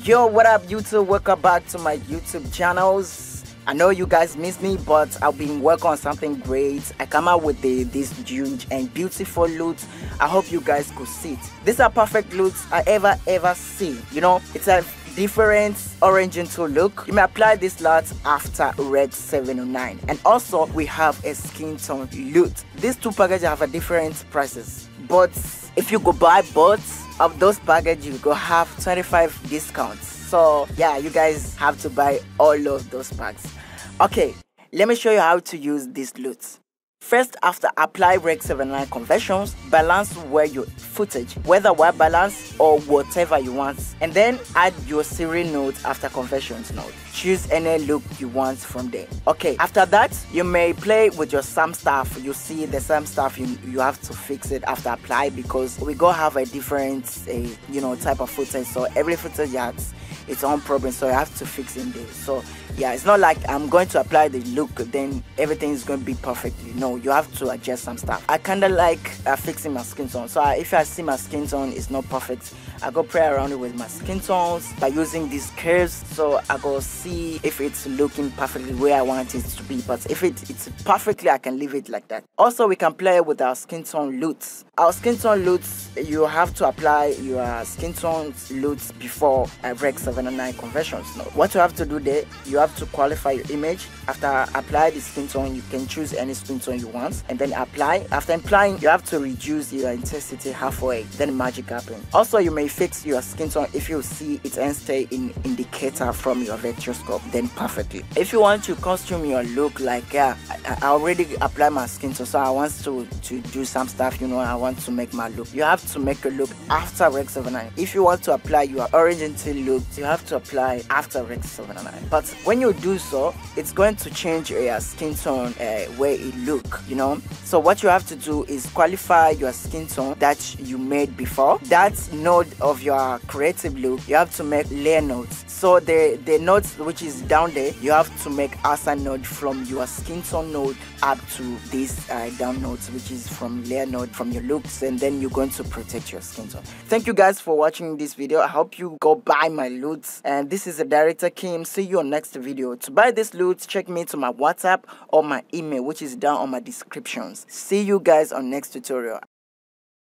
Yo, what up YouTube? Welcome back to my YouTube channels. I know you guys miss me, but I've been working on something great. I come out with this huge and beautiful LUT. I hope you guys could see it. These are perfect LUTs I ever see. You know, it's a different orange into look. You may apply this LUT after Reg 709. And also we have a skin tone LUT. These two packages have a different prices, but if you go buy both of those packages, you go have 25 discounts. So yeah, you guys have to buy all of those packs. Okay, let me show you how to use these LUTs. First, after apply Reg 79 conversions, balance where your footage, whether white balance or whatever you want, and then add your serial node after conversions node. Choose any look you want from there. Okay, after that, you may play with your SAM stuff. You see the SAM stuff, you have to fix it after apply, because we go have a different type of footage. So every footage has its own problem, so you have to fix in there. So yeah, it's not like I'm going to apply the look then everything is going to be perfectly. No, you have to adjust some stuff. I kind of like fixing my skin tone. So if I see my skin tone is not perfect, I go play around it with my skin tones by using these curves. So I go see if it's looking perfectly where I want it to be. But if it's perfectly, I can leave it like that. Also, we can play with our skin tone LUTs. Our skin tone LUTs, you have to apply your skin tone LUTs before Reg 709 conversions. Now, what you have to do there, you have to qualify your image. After apply the skin tone, you can choose any skin tone you want and then apply. After applying, you have to reduce your intensity halfway, then magic happens. Also, you may fix your skin tone if you see its end stay in indicator from your vectorscope, then perfectly. If you want to costume your look, like I already applied my skin tone, so I want to do some stuff, I want to make my look. You have to make a look after Reg 79. If you want to apply your original look, you have to apply after Reg 79. But when you do so, it's going to change your skin tone way it look, So what you have to do is qualify your skin tone that you made before. That node of your creative look, you have to make layer nodes. So the nodes which is down there, you have to make outside node from your skin tone node up to this down nodes, which is from layer node from your looks, and then you're going to protect your skin tone. Thank you guys for watching this video. I hope you go buy my LUTs, and this is the director Kim. See you on next video. To buy this LUTs, check me to my WhatsApp or my email, which is down on my descriptions. See you guys on next tutorial.